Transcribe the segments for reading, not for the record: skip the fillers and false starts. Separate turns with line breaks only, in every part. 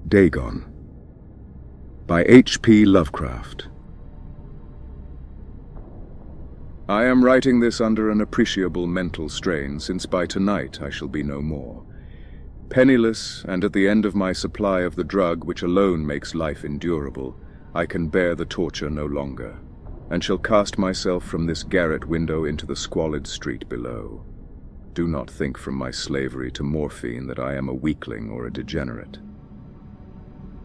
Dagon by H.P. Lovecraft. I am writing this under an appreciable mental strain, since by tonight I shall be no more. Penniless, and at the end of my supply of the drug which alone makes life endurable, I can bear the torture no longer, and shall cast myself from this garret window into the squalid street below. Do not think from my slavery to morphine that I am a weakling or a degenerate.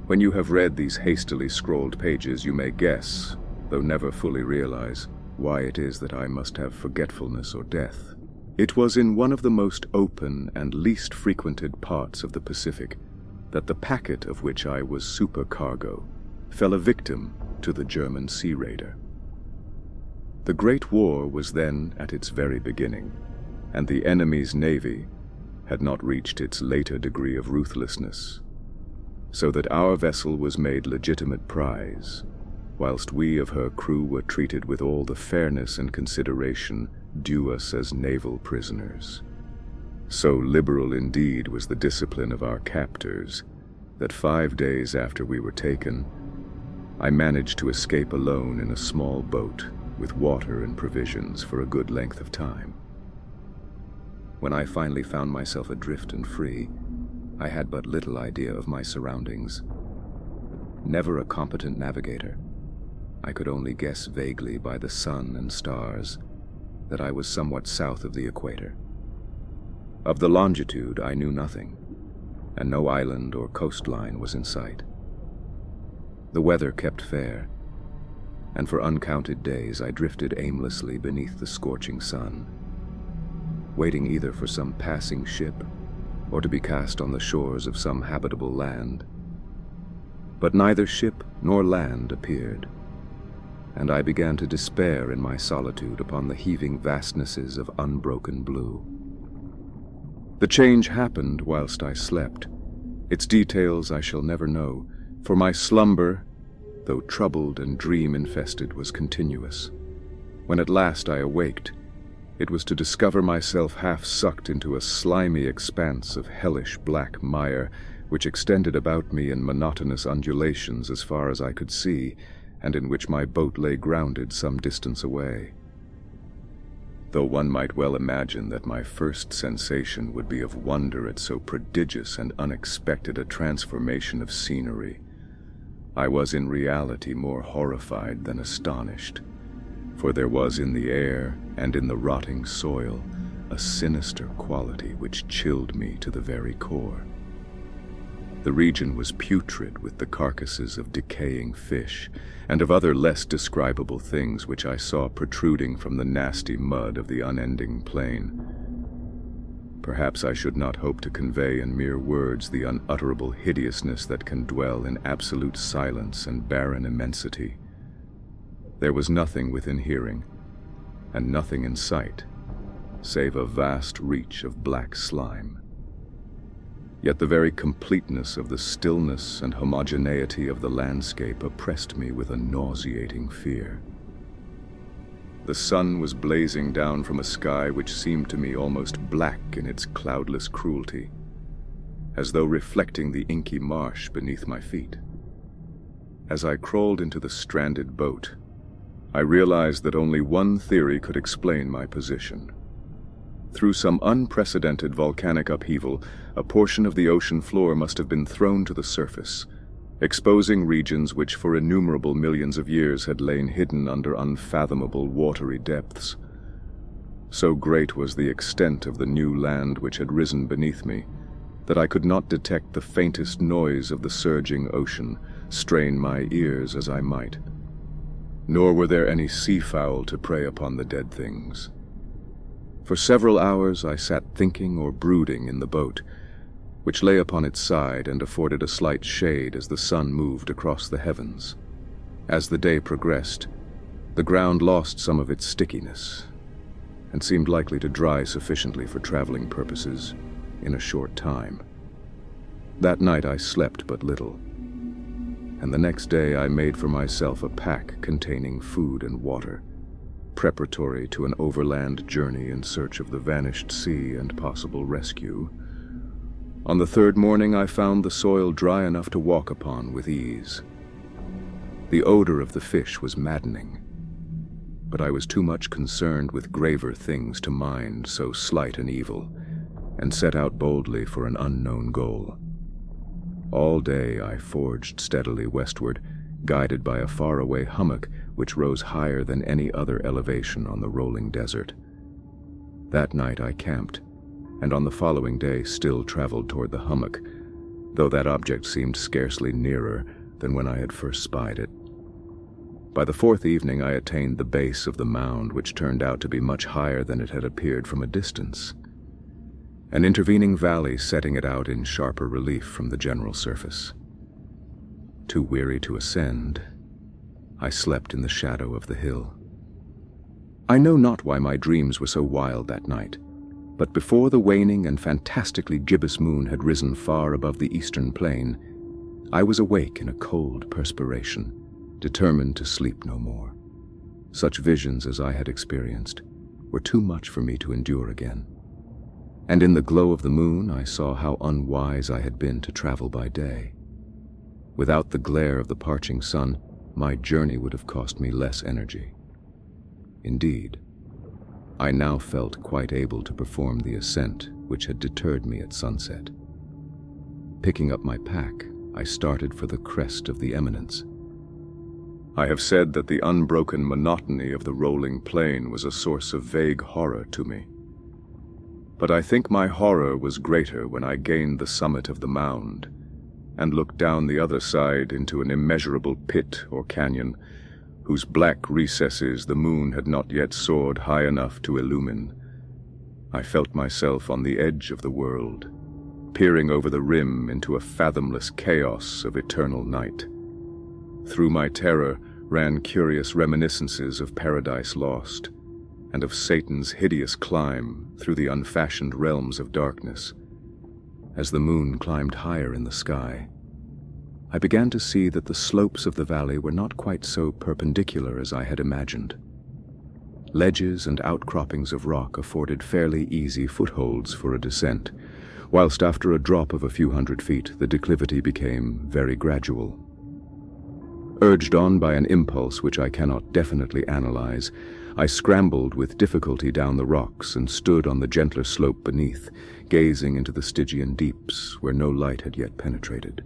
When you have read these hastily scrawled pages, you may guess, though never fully realize, why it is that I must have forgetfulness or death. It was in one of the most open and least frequented parts of the Pacific that the packet of which I was supercargo fell a victim to the German sea raider. The Great War was then at its very beginning, and the enemy's navy had not reached its later degree of ruthlessness, so that our vessel was made legitimate prize, whilst we of her crew were treated with all the fairness and consideration due us as naval prisoners. So liberal indeed was the discipline of our captors that 5 days after we were taken, I managed to escape alone in a small boat with water and provisions for a good length of time. When I finally found myself adrift and free, I had but little idea of my surroundings. Never a competent navigator, I could only guess vaguely by the sun and stars that I was somewhat south of the equator. Of the longitude I knew nothing, and no island or coastline was in sight. The weather kept fair, and for uncounted days I drifted aimlessly beneath the scorching sun, waiting either for some passing ship or to be cast on the shores of some habitable land. But neither ship nor land appeared, and I began to despair in my solitude upon the heaving vastnesses of unbroken blue. The change happened whilst I slept. Its details I shall never know, for my slumber, though troubled and dream-infested, was continuous. When at last I awaked, it was to discover myself half sucked into a slimy expanse of hellish black mire, which extended about me in monotonous undulations as far as I could see, and in which my boat lay grounded some distance away. Though one might well imagine that my first sensation would be of wonder at so prodigious and unexpected a transformation of scenery, I was in reality more horrified than astonished, for there was in the air and in the rotting soil a sinister quality which chilled me to the very core. The region was putrid with the carcasses of decaying fish and of other less describable things which I saw protruding from the nasty mud of the unending plain. Perhaps I should not hope to convey in mere words the unutterable hideousness that can dwell in absolute silence and barren immensity. There was nothing within hearing, and nothing in sight, save a vast reach of black slime. Yet the very completeness of the stillness and homogeneity of the landscape oppressed me with a nauseating fear. The sun was blazing down from a sky which seemed to me almost black in its cloudless cruelty, as though reflecting the inky marsh beneath my feet. As I crawled into the stranded boat, I realized that only one theory could explain my position. Through some unprecedented volcanic upheaval, a portion of the ocean floor must have been thrown to the surface, exposing regions which for innumerable millions of years had lain hidden under unfathomable watery depths. So great was the extent of the new land which had risen beneath me, that I could not detect the faintest noise of the surging ocean, strain my ears as I might. Nor were there any seafowl to prey upon the dead things. For several hours I sat thinking or brooding in the boat, which lay upon its side and afforded a slight shade as the sun moved across the heavens. As the day progressed, the ground lost some of its stickiness, and seemed likely to dry sufficiently for traveling purposes in a short time. That night I slept but little, and the next day I made for myself a pack containing food and water, preparatory to an overland journey in search of the vanished sea and possible rescue, On the third morning, I found the soil dry enough to walk upon with ease. The odor of the fish was maddening, but I was too much concerned with graver things to mind so slight an evil, and set out boldly for an unknown goal. All day I forged steadily westward, guided by a faraway hummock which rose higher than any other elevation on the rolling desert. That night I camped, and on the following day still traveled toward the hummock, though that object seemed scarcely nearer than when I had first spied it. By the fourth evening I attained the base of the mound, which turned out to be much higher than it had appeared from a distance, an intervening valley setting it out in sharper relief from the general surface. Too weary to ascend, I slept in the shadow of the hill. I know not why my dreams were so wild that night, but before the waning and fantastically gibbous moon had risen far above the eastern plain, I was awake in a cold perspiration, determined to sleep no more. Such visions as I had experienced were too much for me to endure again. And in the glow of the moon, I saw how unwise I had been to travel by day. Without the glare of the parching sun, my journey would have cost me less energy. Indeed, I now felt quite able to perform the ascent which had deterred me at sunset. Picking up my pack, I started for the crest of the eminence. I have said that the unbroken monotony of the rolling plain was a source of vague horror to me. But I think my horror was greater when I gained the summit of the mound and looked down the other side into an immeasurable pit or canyon, whose black recesses the moon had not yet soared high enough to illumine. I felt myself on the edge of the world, peering over the rim into a fathomless chaos of eternal night. Through my terror ran curious reminiscences of Paradise Lost, and of Satan's hideous climb through the unfashioned realms of darkness. As the moon climbed higher in the sky, I began to see that the slopes of the valley were not quite so perpendicular as I had imagined. Ledges and outcroppings of rock afforded fairly easy footholds for a descent, whilst after a drop of a few hundred feet, the declivity became very gradual. Urged on by an impulse which I cannot definitely analyze, I scrambled with difficulty down the rocks and stood on the gentler slope beneath, gazing into the Stygian deeps where no light had yet penetrated.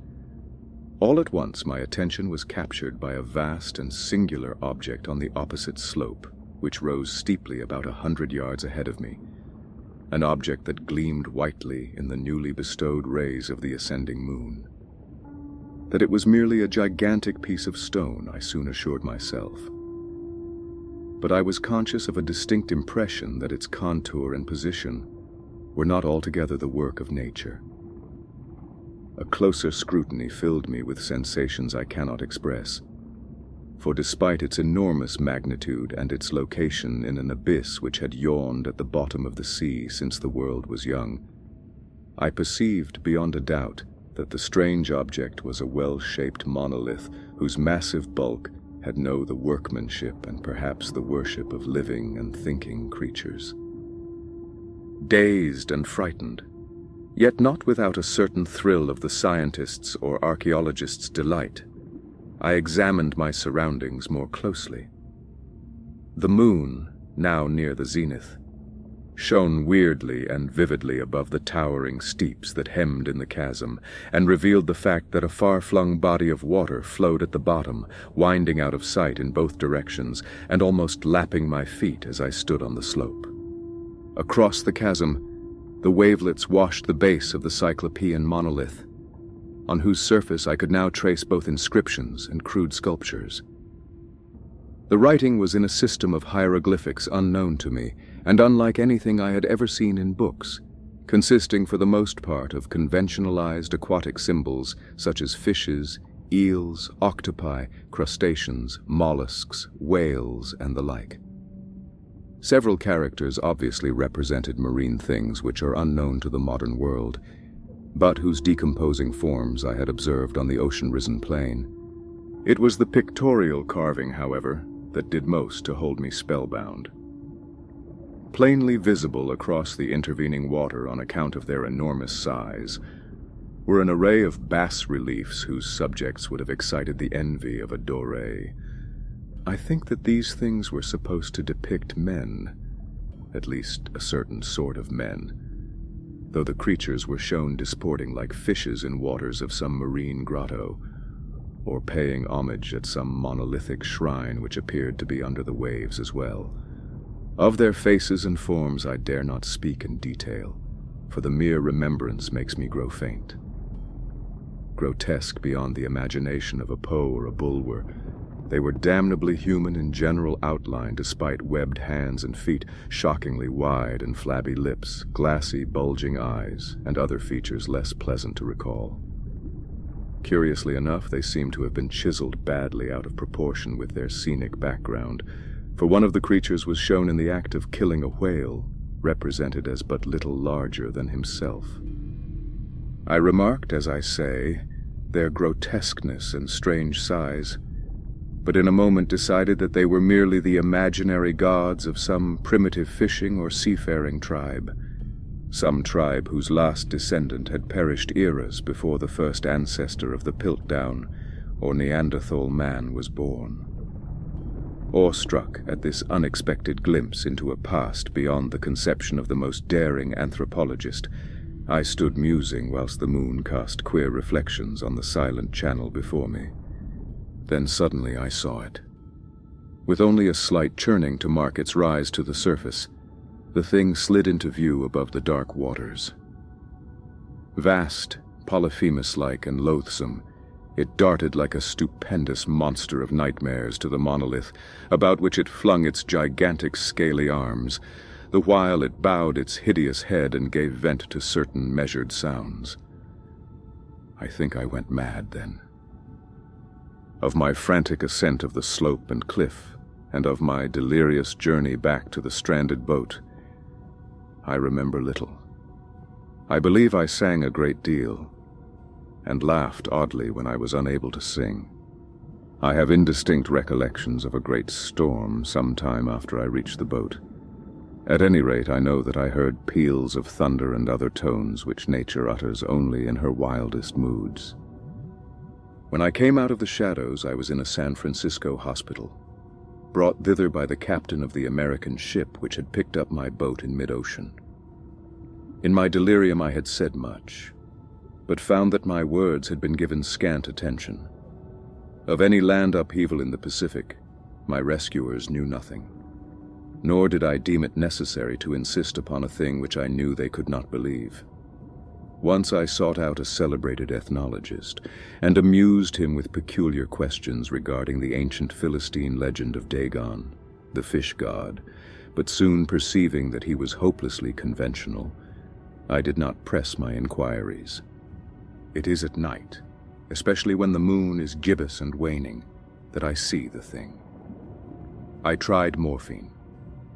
All at once my attention was captured by a vast and singular object on the opposite slope, which rose steeply about 100 yards ahead of me, an object that gleamed whitely in the newly bestowed rays of the ascending moon. That it was merely a gigantic piece of stone, I soon assured myself. But I was conscious of a distinct impression that its contour and position were not altogether the work of nature. A closer scrutiny filled me with sensations I cannot express, for despite its enormous magnitude and its location in an abyss which had yawned at the bottom of the sea since the world was young, I perceived beyond a doubt that the strange object was a well-shaped monolith whose massive bulk had known the workmanship and perhaps the worship of living and thinking creatures. Dazed and frightened, yet not without a certain thrill of the scientist's or archaeologist's delight, I examined my surroundings more closely. The moon, now near the zenith, shone weirdly and vividly above the towering steeps that hemmed in the chasm, and revealed the fact that a far-flung body of water flowed at the bottom, winding out of sight in both directions, and almost lapping my feet as I stood on the slope. Across the chasm, the wavelets washed the base of the Cyclopean monolith, on whose surface I could now trace both inscriptions and crude sculptures. The writing was in a system of hieroglyphics unknown to me, and unlike anything I had ever seen in books, consisting for the most part of conventionalized aquatic symbols such as fishes, eels, octopi, crustaceans, mollusks, whales, and the like. Several characters obviously represented marine things which are unknown to the modern world, but whose decomposing forms I had observed on the ocean-risen plain. It was the pictorial carving, however, that did most to hold me spellbound. Plainly visible across the intervening water on account of their enormous size were an array of bas-reliefs whose subjects would have excited the envy of a doré. I think that these things were supposed to depict men, at least a certain sort of men, though the creatures were shown disporting like fishes in waters of some marine grotto, or paying homage at some monolithic shrine which appeared to be under the waves as well. Of their faces and forms I dare not speak in detail, for the mere remembrance makes me grow faint. Grotesque beyond the imagination of a Poe or a Bulwer, they were damnably human in general outline despite webbed hands and feet, shockingly wide and flabby lips, glassy, bulging eyes, and other features less pleasant to recall. Curiously enough, they seemed to have been chiseled badly out of proportion with their scenic background, for one of the creatures was shown in the act of killing a whale, represented as but little larger than himself. I remarked, as I say, their grotesqueness and strange size, but in a moment decided that they were merely the imaginary gods of some primitive fishing or seafaring tribe, some tribe whose last descendant had perished eras before the first ancestor of the Piltdown or Neanderthal man was born. Awestruck at this unexpected glimpse into a past beyond the conception of the most daring anthropologist, I stood musing whilst the moon cast queer reflections on the silent channel before me. Then suddenly I saw it. With only a slight churning to mark its rise to the surface, the thing slid into view above the dark waters. Vast, Polyphemus-like and loathsome, it darted like a stupendous monster of nightmares to the monolith, about which it flung its gigantic scaly arms, the while it bowed its hideous head and gave vent to certain measured sounds. I think I went mad then. Of my frantic ascent of the slope and cliff, and of my delirious journey back to the stranded boat, I remember little. I believe I sang a great deal, and laughed oddly when I was unable to sing. I have indistinct recollections of a great storm some time after I reached the boat. At any rate, I know that I heard peals of thunder and other tones which nature utters only in her wildest moods. When I came out of the shadows, I was in a San Francisco hospital, brought thither by the captain of the American ship which had picked up my boat in mid-ocean. In my delirium I had said much, but found that my words had been given scant attention. Of any land upheaval in the Pacific, my rescuers knew nothing, nor did I deem it necessary to insist upon a thing which I knew they could not believe. Once I sought out a celebrated ethnologist, and amused him with peculiar questions regarding the ancient Philistine legend of Dagon, the fish god, but soon perceiving that he was hopelessly conventional, I did not press my inquiries. It is at night, especially when the moon is gibbous and waning, that I see the thing. I tried morphine,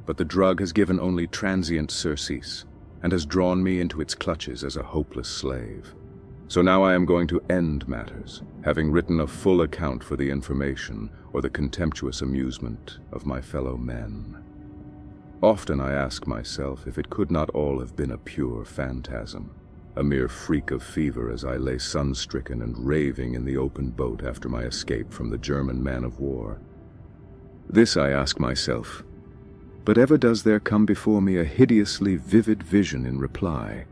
but the drug has given only transient surcease, and has drawn me into its clutches as a hopeless slave. So now I am going to end matters, having written a full account for the information or the contemptuous amusement of my fellow men. Often I ask myself if it could not all have been a pure phantasm, a mere freak of fever as I lay sun-stricken and raving in the open boat after my escape from the German man-of-war. This I ask myself, but ever does there come before me a hideously vivid vision in reply.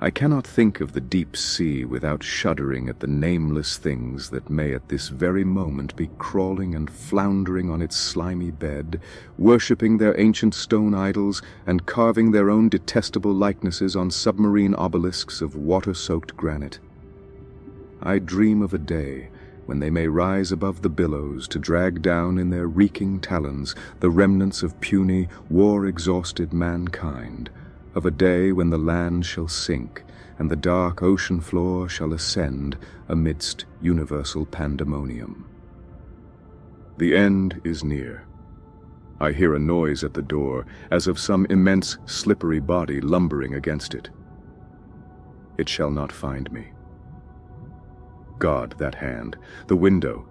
I cannot think of the deep sea without shuddering at the nameless things that may at this very moment be crawling and floundering on its slimy bed, worshipping their ancient stone idols and carving their own detestable likenesses on submarine obelisks of water-soaked granite. I dream of a day when they may rise above the billows to drag down in their reeking talons the remnants of puny, war-exhausted mankind, of a day when the land shall sink and the dark ocean floor shall ascend amidst universal pandemonium. The end is near. I hear a noise at the door, as of some immense, slippery body lumbering against it. It shall not find me. God, that hand, the window,